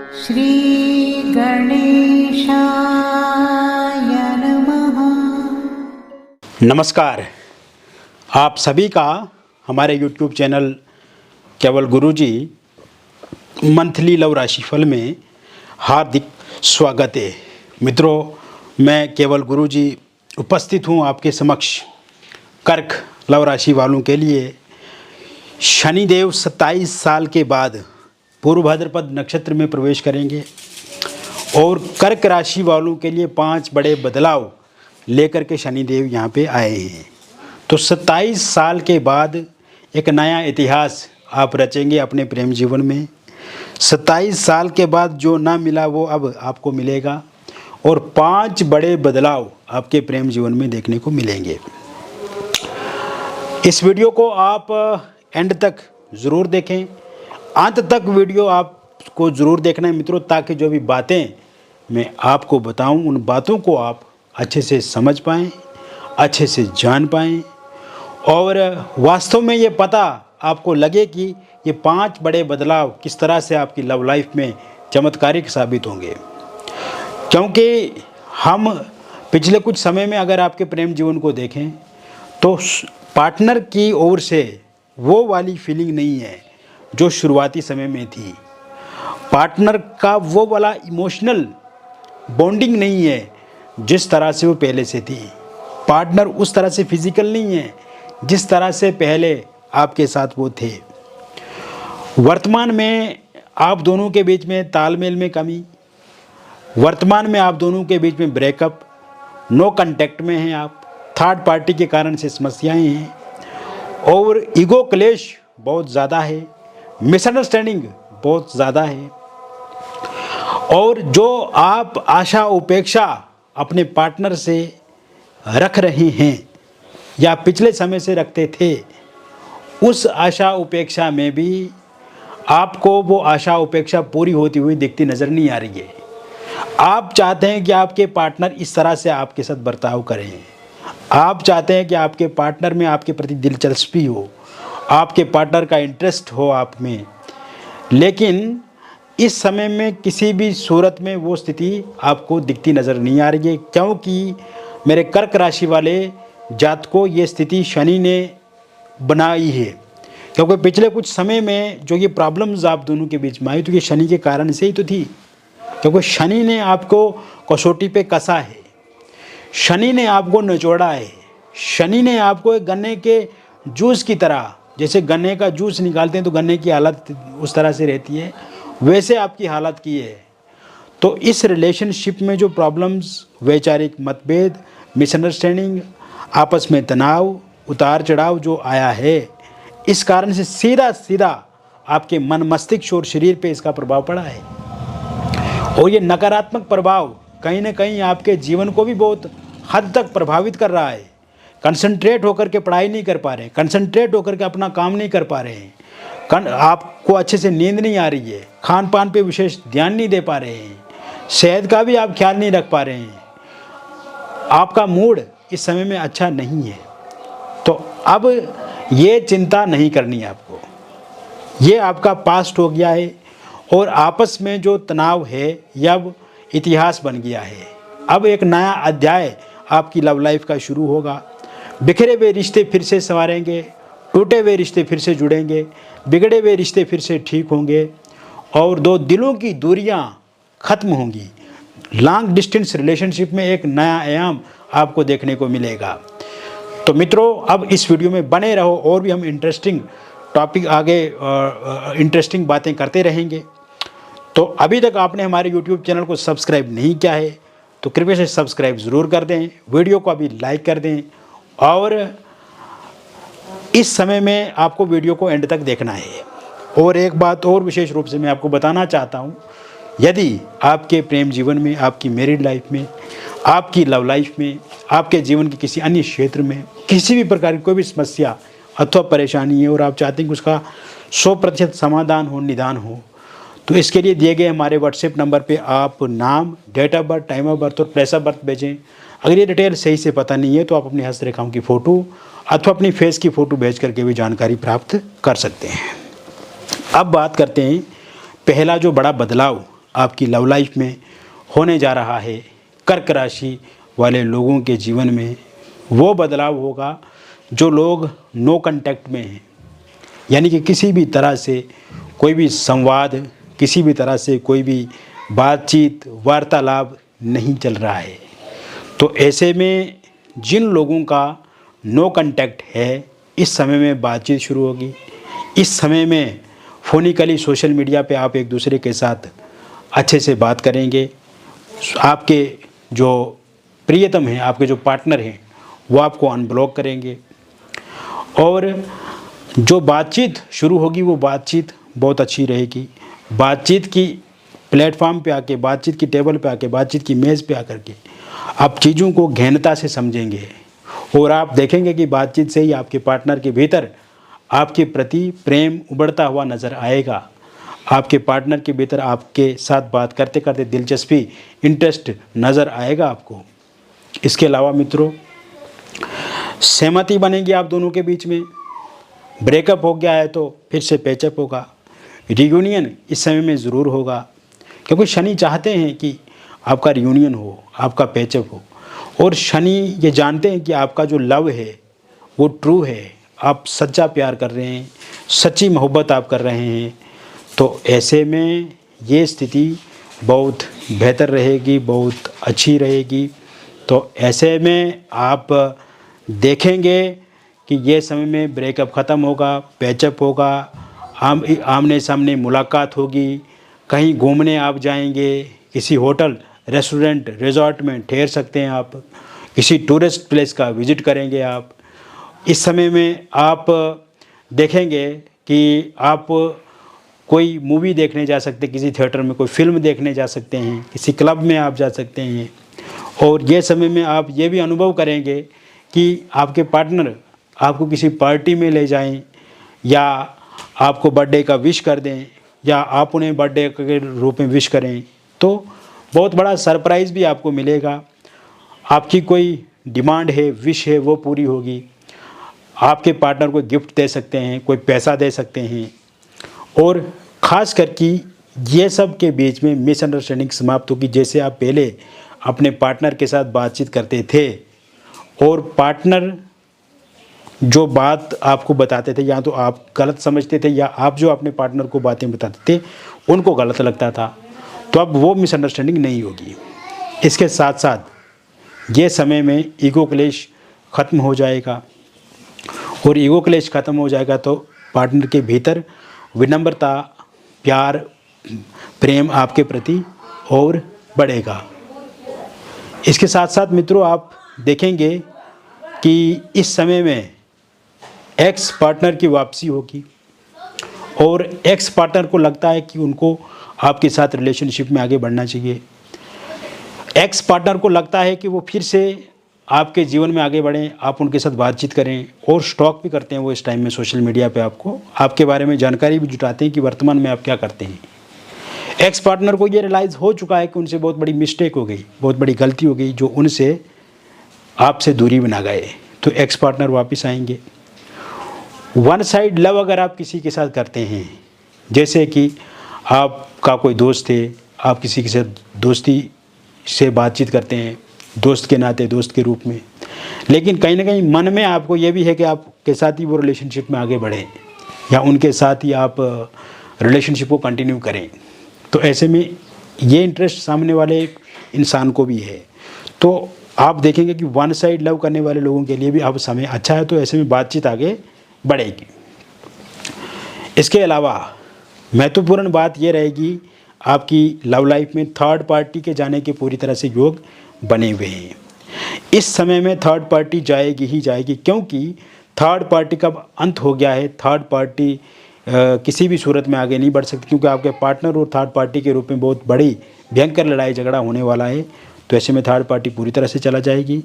श्री गणेशाय नमः। नमस्कार, आप सभी का हमारे YouTube चैनल केवल गुरुजी मंथली लव राशिफल में हार्दिक स्वागत है। मित्रों, मैं केवल गुरुजी उपस्थित हूँ आपके समक्ष कर्क लव राशि वालों के लिए। शनिदेव 27 साल के बाद पूर्व भाद्रपद नक्षत्र में प्रवेश करेंगे और कर्क राशि वालों के लिए 5 बड़े बदलाव लेकर के शनिदेव यहाँ पे आए हैं। तो 27 साल के बाद एक नया इतिहास आप रचेंगे अपने प्रेम जीवन में। 27 साल के बाद जो ना मिला वो अब आपको मिलेगा और 5 बड़े बदलाव आपके प्रेम जीवन में देखने को मिलेंगे। इस वीडियो को आप एंड तक ज़रूर देखें, अंत तक वीडियो आपको ज़रूर देखना है मित्रों, ताकि जो भी बातें मैं आपको बताऊं उन बातों को आप अच्छे से समझ पाएँ, अच्छे से जान पाएँ और वास्तव में ये पता आपको लगे कि ये 5 बड़े बदलाव किस तरह से आपकी लव लाइफ में चमत्कारिक साबित होंगे। क्योंकि हम पिछले कुछ समय में अगर आपके प्रेम जीवन को देखें तो पार्टनर की ओर से वो वाली फीलिंग नहीं है जो शुरुआती समय में थी। पार्टनर का वो वाला इमोशनल बॉन्डिंग नहीं है जिस तरह से वो पहले से थी। पार्टनर उस तरह से फिजिकल नहीं है जिस तरह से पहले आपके साथ वो थे। वर्तमान में आप दोनों के बीच में तालमेल में कमी, वर्तमान में आप दोनों के बीच में ब्रेकअप, नो कांटेक्ट में हैं आप, थर्ड पार्टी के कारण से समस्याएं हैं और ईगो क्लेश बहुत ज़्यादा है, मिसअंडरस्टैंडिंग बहुत ज़्यादा है और जो आप आशा उपेक्षा अपने पार्टनर से रख रहे हैं या पिछले समय से रखते थे, उस आशा उपेक्षा में भी आपको वो आशा उपेक्षा पूरी होती हुई दिखती नज़र नहीं आ रही है। आप चाहते हैं कि आपके पार्टनर इस तरह से आपके साथ बर्ताव करें, आप चाहते हैं कि आपके पार्टनर में आपके प्रति दिलचस्पी हो, आपके पार्टनर का इंटरेस्ट हो आप में, लेकिन इस समय में किसी भी सूरत में वो स्थिति आपको दिखती नज़र नहीं आ रही है। क्योंकि मेरे कर्क राशि वाले जातकों ये स्थिति शनि ने बनाई है। क्योंकि पिछले कुछ समय में जो ये प्रॉब्लम्स आप दोनों के बीच में आई तो ये शनि के कारण से ही तो थी। क्योंकि शनि ने आपको कसौटी पे कसा है, शनि ने आपको निचोड़ा है, शनि ने आपको एक गन्ने के जूस की तरह, जैसे गन्ने का जूस निकालते हैं तो गन्ने की हालत उस तरह से रहती है, वैसे आपकी हालत की है। तो इस रिलेशनशिप में जो प्रॉब्लम्स, वैचारिक मतभेद, मिसअंडरस्टैंडिंग, आपस में तनाव, उतार चढ़ाव जो आया है, इस कारण से सीधा सीधा आपके मन, मस्तिष्क और शरीर पे इसका प्रभाव पड़ा है और ये नकारात्मक प्रभाव कहीं ना कहीं आपके जीवन को भी बहुत हद तक प्रभावित कर रहा है। कंसंट्रेट होकर के पढ़ाई नहीं कर पा रहे हैं, कंसंट्रेट होकर के अपना काम नहीं कर पा रहे हैं, आपको अच्छे से नींद नहीं आ रही है, खान पान पे विशेष ध्यान नहीं दे पा रहे हैं, सेहत का भी आप ख्याल नहीं रख पा रहे हैं, आपका मूड इस समय में अच्छा नहीं है। तो अब ये चिंता नहीं करनी है आपको, ये आपका पास्ट हो गया है और आपस में जो तनाव है यह अब इतिहास बन गया है। अब एक नया अध्याय आपकी लव लाइफ का शुरू होगा। बिखरे हुए रिश्ते फिर से संवारेंगे, टूटे हुए रिश्ते फिर से जुड़ेंगे, बिगड़े हुए रिश्ते फिर से ठीक होंगे और दो दिलों की दूरियां खत्म होंगी। लॉन्ग डिस्टेंस रिलेशनशिप में एक नया आयाम आपको देखने को मिलेगा। तो मित्रों, अब इस वीडियो में बने रहो और भी हम इंटरेस्टिंग टॉपिक आगे इंटरेस्टिंग बातें करते रहेंगे। तो अभी तक आपने हमारे YouTube चैनल को सब्सक्राइब नहीं किया है तो कृपया से सब्सक्राइब ज़रूर कर दें, वीडियो को अभी लाइक कर दें और इस समय में आपको वीडियो को एंड तक देखना है। और एक बात और विशेष रूप से मैं आपको बताना चाहता हूँ, यदि आपके प्रेम जीवन में, आपकी मैरिड लाइफ में, आपकी लव लाइफ में, आपके जीवन के किसी अन्य क्षेत्र में किसी भी प्रकार की कोई भी समस्या अथवा परेशानी है और आप चाहते हैं कि उसका 100% समाधान हो, निदान हो, तो इसके लिए दिए गए हमारे व्हाट्सएप नंबर पे आप नाम, date of birth, time of birth और प्लेस ऑफ बर्थ भेजें। अगर ये डिटेल सही से पता नहीं है तो आप अपनी हस्तरेखाओं की फ़ोटो अथवा अपनी फेस की फ़ोटो भेज करके भी जानकारी प्राप्त कर सकते हैं। अब बात करते हैं पहला जो बड़ा बदलाव आपकी लव लाइफ में होने जा रहा है, कर्क राशि वाले लोगों के जीवन में वो बदलाव होगा जो लोग नो कांटेक्ट में हैं, यानी कि किसी भी तरह से कोई भी संवाद, किसी भी तरह से कोई भी बातचीत, वार्तालाप नहीं चल रहा है। तो ऐसे में जिन लोगों का नो कांटेक्ट है, इस समय में बातचीत शुरू होगी। इस समय में फोनिकली सोशल मीडिया पे आप एक दूसरे के साथ अच्छे से बात करेंगे। आपके जो प्रियतम हैं, आपके जो पार्टनर हैं, वो आपको अनब्लॉक करेंगे और जो बातचीत शुरू होगी वो बातचीत बहुत अच्छी रहेगी। बातचीत की प्लेटफॉर्म पे आके, बातचीत की टेबल पे आके, बातचीत की मेज़ पे आकर के आप चीज़ों को गहनता से समझेंगे और आप देखेंगे कि बातचीत से ही आपके पार्टनर के भीतर आपके प्रति प्रेम उभरता हुआ नज़र आएगा। आपके पार्टनर के भीतर आपके साथ बात करते करते दिलचस्पी, इंटरेस्ट नज़र आएगा आपको। इसके अलावा मित्रों, सहमति बनेगी आप दोनों के बीच में। ब्रेकअप हो गया है तो फिर से पैचअप होगा। रियूनियन इस समय में ज़रूर होगा, क्योंकि शनि चाहते हैं कि आपका रियूनियन हो, आपका पैचअप हो। और शनि ये जानते हैं कि आपका जो लव है वो ट्रू है, आप सच्चा प्यार कर रहे हैं, सच्ची मोहब्बत आप कर रहे हैं। तो ऐसे में ये स्थिति बहुत बेहतर रहेगी, बहुत अच्छी रहेगी। तो ऐसे में आप देखेंगे कि ये समय में ब्रेकअप ख़त्म होगा, पैचअप होगा, आमने सामने मुलाकात होगी, कहीं घूमने आप जाएंगे, किसी होटल, रेस्टोरेंट, रिजॉर्ट में ठहर सकते हैं आप, किसी टूरिस्ट प्लेस का विज़िट करेंगे आप। इस समय में आप देखेंगे कि आप कोई मूवी देखने जा सकते हैं, किसी थिएटर में कोई फिल्म देखने जा सकते हैं, किसी क्लब में आप जा सकते हैं। और ये समय में आप ये भी अनुभव करेंगे कि आपके पार्टनर आपको किसी पार्टी में ले जाएं या आपको बर्थडे का विश कर दें या आप उन्हें बर्थडे के रूप में विश करें, तो बहुत बड़ा सरप्राइज़ भी आपको मिलेगा। आपकी कोई डिमांड है, विश है, वो पूरी होगी। आपके पार्टनर को गिफ्ट दे सकते हैं, कोई पैसा दे सकते हैं। और ख़ास करके ये सब के बीच में मिसअंडरस्टैंडिंग समाप्त होगी। जैसे आप पहले अपने पार्टनर के साथ बातचीत करते थे और पार्टनर जो बात आपको बताते थे या तो आप गलत समझते थे या आप जो अपने पार्टनर को बातें बताते थे उनको गलत लगता था, तो अब वो मिसअंडरस्टैंडिंग नहीं होगी। इसके साथ साथ ये समय में ईगो क्लेश ख़त्म हो जाएगा और ईगो क्लेश ख़त्म हो जाएगा तो पार्टनर के भीतर विनम्रता, प्यार, प्रेम आपके प्रति और बढ़ेगा। इसके साथ साथ मित्रों, आप देखेंगे कि इस समय में एक्स पार्टनर की वापसी होगी और एक्स पार्टनर को लगता है कि उनको आपके साथ रिलेशनशिप में आगे बढ़ना चाहिए। एक्स पार्टनर को लगता है कि वो फिर से आपके जीवन में आगे बढ़ें, आप उनके साथ बातचीत करें और स्टॉक भी करते हैं वो इस टाइम में सोशल मीडिया पे आपके बारे में जानकारी भी जुटाते हैं कि वर्तमान में आप क्या करते हैं। एक्स पार्टनर को ये रियलाइज़ हो चुका है कि उनसे बहुत बड़ी मिस्टेक हो गई, बहुत बड़ी गलती हो गई जो उनसे आपसे दूरी बना गए, तो एक्स पार्टनर वापस आएंगे। वन साइड लव अगर आप किसी के साथ करते हैं, जैसे कि आपका कोई दोस्त है, आप किसी के साथ दोस्ती से बातचीत करते हैं, दोस्त के नाते, दोस्त के रूप में, लेकिन कहीं ना कहीं मन में आपको ये भी है कि आपके साथ ही वो रिलेशनशिप में आगे बढ़ें या उनके साथ ही आप रिलेशनशिप को कंटिन्यू करें, तो ऐसे में ये इंटरेस्ट सामने वाले इंसान को भी है। तो आप देखेंगे कि वन साइड लव करने वाले लोगों के लिए भी अब समय अच्छा है, तो ऐसे में बातचीत आगे बढ़ेगी। इसके अलावा महत्वपूर्ण बात यह रहेगी, आपकी लव लाइफ में थर्ड पार्टी के जाने के पूरी तरह से योग बने हुए हैं। इस समय में थर्ड पार्टी जाएगी ही जाएगी, क्योंकि थर्ड पार्टी का अंत हो गया है। थर्ड पार्टी किसी भी सूरत में आगे नहीं बढ़ सकती, क्योंकि आपके पार्टनर और थर्ड पार्टी के रूप में बहुत बड़ी भयंकर लड़ाई झगड़ा होने वाला है। तो ऐसे में थर्ड पार्टी पूरी तरह से चला जाएगी।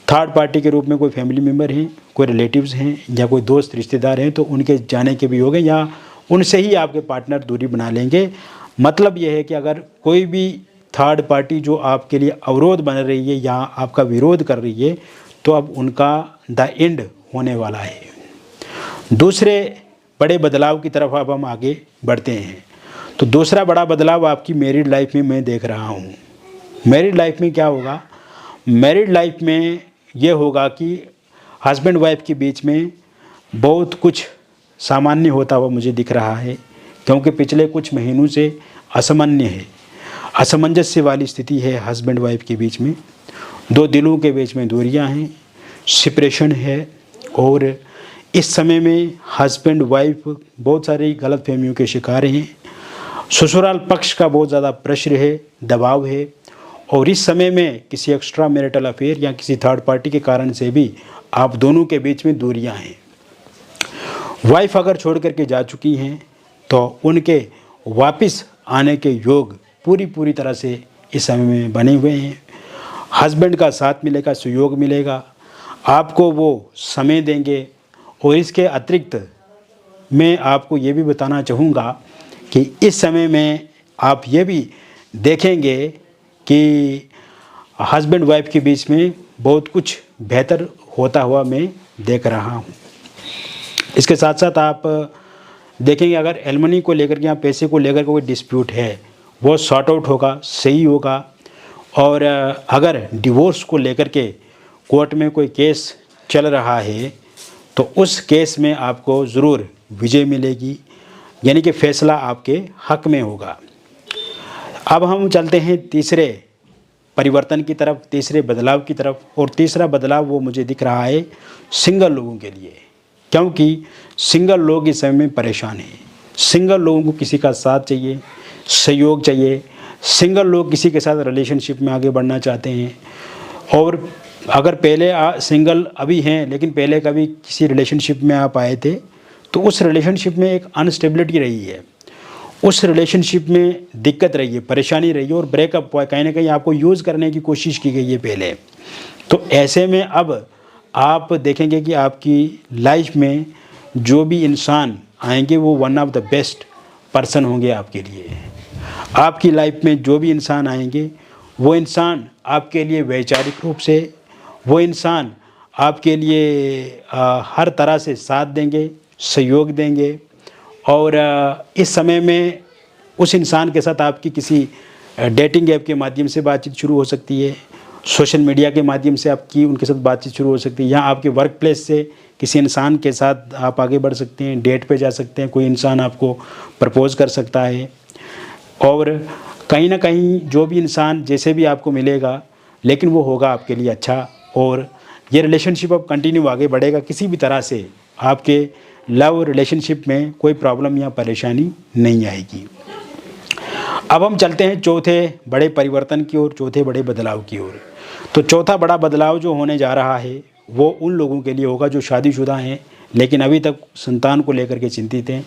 थर्ड पार्टी के रूप में कोई फैमिली मेम्बर हैं, कोई रिलेटिव्स हैं या कोई दोस्त रिश्तेदार हैं, तो उनके जाने के भी होंगे या उनसे ही आपके पार्टनर दूरी बना लेंगे। मतलब यह है कि अगर कोई भी थर्ड पार्टी जो आपके लिए अवरोध बन रही है या आपका विरोध कर रही है, तो अब उनका द एंड होने वाला है। दूसरे बड़े बदलाव की तरफ अब हम आगे बढ़ते हैं। तो दूसरा बड़ा बदलाव आपकी मैरिड लाइफ में मैं देख रहा हूँ। मैरिड लाइफ में क्या होगा? मैरिड लाइफ में ये होगा कि हस्बैंड वाइफ के बीच में बहुत कुछ सामान्य होता हुआ मुझे दिख रहा है, क्योंकि पिछले कुछ महीनों से असमंजस्य वाली स्थिति है हस्बैंड वाइफ के बीच में। दो दिलों के बीच में दूरियां हैं, सेपरेशन है, और इस समय में हस्बैंड वाइफ बहुत सारी गलतफहमियों के शिकार हैं। ससुराल पक्ष का बहुत ज़्यादा प्रेशर है, दबाव है, और इस समय में किसी एक्स्ट्रा मैरिटल अफेयर या किसी थर्ड पार्टी के कारण से भी आप दोनों के बीच में दूरियां हैं। वाइफ अगर छोड़ करके जा चुकी हैं तो उनके वापस आने के योग पूरी तरह से इस समय में बने हुए हैं। हस्बैंड का साथ मिलेगा, सहयोग मिलेगा, आपको वो समय देंगे। और इसके अतिरिक्त मैं आपको ये भी बताना चाहूँगा कि इस समय में आप ये भी देखेंगे कि हस्बैंड वाइफ के बीच में बहुत कुछ बेहतर होता हुआ मैं देख रहा हूँ। इसके साथ साथ आप देखेंगे अगर एलमनी को लेकर के या पैसे को लेकर के कोई डिस्प्यूट है वो सॉर्ट आउट होगा, सही होगा। और अगर डिवोर्स को लेकर के कोर्ट में कोई केस चल रहा है तो उस केस में आपको ज़रूर विजय मिलेगी, यानी कि फ़ैसला आपके हक में होगा। अब हम चलते हैं तीसरे परिवर्तन की तरफ, तीसरे बदलाव की तरफ। और तीसरा बदलाव वो मुझे दिख रहा है सिंगल लोगों के लिए, क्योंकि सिंगल लोग इस समय में परेशान हैं। सिंगल लोगों को किसी का साथ चाहिए, सहयोग चाहिए। सिंगल लोग किसी के साथ रिलेशनशिप में आगे बढ़ना चाहते हैं। और अगर पहले सिंगल अभी हैं लेकिन पहले कभी किसी रिलेशनशिप में आप आए थे तो उस रिलेशनशिप में एक अनस्टेबिलिटी रही है, उस रिलेशनशिप में दिक्कत रही है, परेशानी रही है, और ब्रेकअप हुआ, कहीं ना कहीं आपको यूज़ करने की कोशिश की गई है पहले। तो ऐसे में अब आप देखेंगे कि आपकी लाइफ में जो भी इंसान आएंगे वो one of the best person होंगे आपके लिए। आपकी लाइफ में जो भी इंसान आएंगे वो इंसान आपके लिए वैचारिक रूप से, वो इंसान आपके लिए हर तरह से साथ देंगे, सहयोग देंगे। और इस समय में उस इंसान के साथ आपकी किसी डेटिंग ऐप के माध्यम से बातचीत शुरू हो सकती है, सोशल मीडिया के माध्यम से आपकी उनके साथ बातचीत शुरू हो सकती है, या आपके वर्क प्लेस से किसी इंसान के साथ आप आगे बढ़ सकते हैं, डेट पे जा सकते हैं, कोई इंसान आपको प्रपोज़ कर सकता है। और कहीं ना कहीं जो भी इंसान जैसे भी आपको मिलेगा लेकिन वो होगा आपके लिए अच्छा, और ये रिलेशनशिप अब कंटिन्यू आगे बढ़ेगा। किसी भी तरह से आपके लव रिलेशनशिप में कोई प्रॉब्लम या परेशानी नहीं आएगी। अब हम चलते हैं चौथे बड़े परिवर्तन की ओर, चौथे बड़े बदलाव की ओर। तो चौथा बड़ा बदलाव जो होने जा रहा है वो उन लोगों के लिए होगा जो शादीशुदा हैं लेकिन अभी तक संतान को लेकर के चिंतित हैं,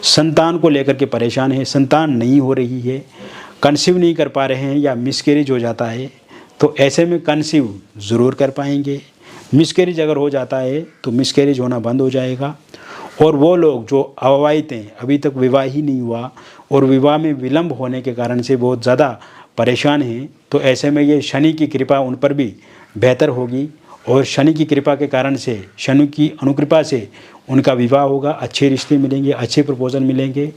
संतान को लेकर के परेशान हैं, संतान नहीं हो रही है, कंसीव नहीं कर पा रहे हैं या मिसकैरेज हो जाता है। तो ऐसे में कंसीव ज़रूर कर पाएंगे। मिसकैरेज अगर हो जाता है तो मिसकैरेज होना बंद हो जाएगा। और वो लोग जो अविवाहित हैं, अभी तक विवाह ही नहीं हुआ और विवाह में विलंब होने के कारण से बहुत ज़्यादा परेशान हैं, तो ऐसे में ये शनि की कृपा उन पर भी बेहतर होगी। और शनि की कृपा के कारण से, शनि की अनुकृपा से उनका विवाह होगा, अच्छे रिश्ते मिलेंगे, अच्छे प्रपोजल मिलेंगे,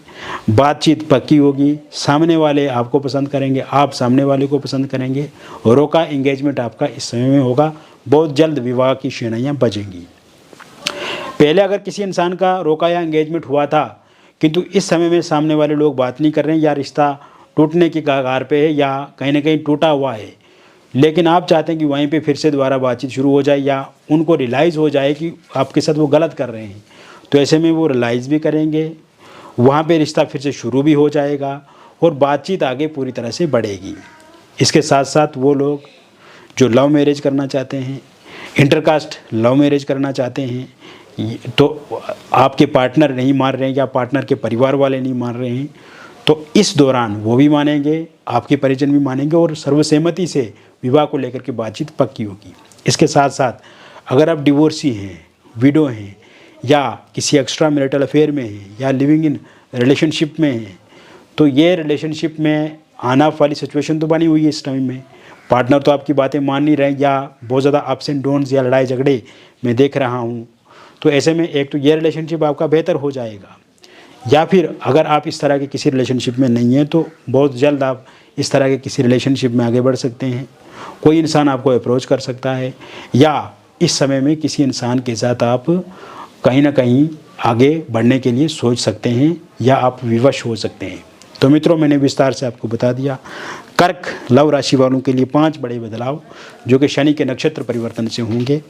बातचीत पक्की होगी, सामने वाले आपको पसंद करेंगे, आप सामने वाले को पसंद करेंगे, रोका एंगेजमेंट आपका इस समय में होगा। बहुत जल्द विवाह की शैनाइयाँ बजेंगी। पहले अगर किसी इंसान का रोका या एंगेजमेंट हुआ था किंतु इस समय में सामने वाले लोग बात नहीं कर रहे हैं या रिश्ता टूटने की कगार पे है या कहीं ना कहीं टूटा हुआ है, लेकिन आप चाहते हैं कि वहीं पे फिर से दोबारा बातचीत शुरू हो जाए या उनको रियलाइज़ हो जाए कि आपके साथ वो गलत कर रहे हैं, तो ऐसे में वो रियलाइज़ भी करेंगे, वहाँ पे रिश्ता फिर से शुरू भी हो जाएगा और बातचीत आगे पूरी तरह से बढ़ेगी। इसके साथ साथ वो लोग जो लव मैरिज करना चाहते हैं, इंटरकास्ट लव मैरिज करना चाहते हैं, तो आपके पार्टनर नहीं मान रहे हैं या पार्टनर के परिवार वाले नहीं मान रहे हैं, तो इस दौरान वो भी मानेंगे, आपके परिजन भी मानेंगे और सर्वसहमति से विवाह को लेकर के बातचीत पक्की होगी। इसके साथ साथ अगर आप डिवोर्सी हैं, विडो हैं या किसी एक्स्ट्रा मैरिटल अफेयर में हैं या लिविंग इन रिलेशनशिप में हैं, तो ये रिलेशनशिप में आना वाली सिचुएशन तो बनी हुई है। इस टाइम में पार्टनर तो आपकी बातें मान नहीं रहे या बहुत ज़्यादा अप्स एंड डाउन्स या लड़ाई झगड़े मैं देख रहा हूँ, तो ऐसे में एक तो ये रिलेशनशिप आपका बेहतर हो जाएगा। या फिर अगर आप इस तरह के किसी रिलेशनशिप में नहीं हैं तो बहुत जल्द आप इस तरह के किसी रिलेशनशिप में आगे बढ़ सकते हैं। कोई इंसान आपको अप्रोच कर सकता है, या इस समय में किसी इंसान के साथ आप कहीं ना कहीं आगे बढ़ने के लिए सोच सकते हैं, या आप विवश हो सकते हैं। तो मित्रों, मैंने विस्तार से आपको बता दिया कर्क लव राशि वालों के लिए 5 बड़े बदलाव जो कि शनि के नक्षत्र परिवर्तन से होंगे।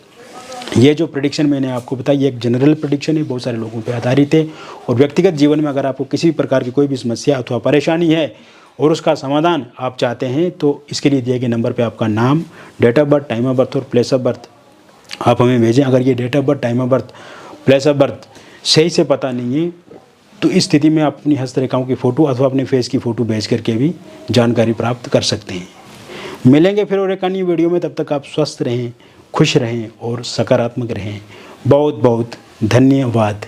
ये जो प्रेडिक्शन मैंने आपको बताई, ये एक जनरल प्रेडिक्शन है, बहुत सारे लोगों पे आधारित है। और व्यक्तिगत जीवन में अगर आपको किसी प्रकार की कोई भी समस्या अथवा परेशानी है और उसका समाधान आप चाहते हैं, तो इसके लिए दिए गए नंबर पे आपका नाम, date of birth, time of birth और प्लेस ऑफ बर्थ आप हमें भेजें। अगर ये date of birth, time of birth, place of birth सही से पता नहीं है, तो इस स्थिति में आप अपनी हस्तरेखाओं की फ़ोटो अथवा अपने फेस की फ़ोटो भेज करके भी जानकारी प्राप्त कर सकते हैं। मिलेंगे फिर और एक अन्य वीडियो में, तब तक आप स्वस्थ रहें, खुश रहें और सकारात्मक रहें। बहुत बहुत धन्यवाद।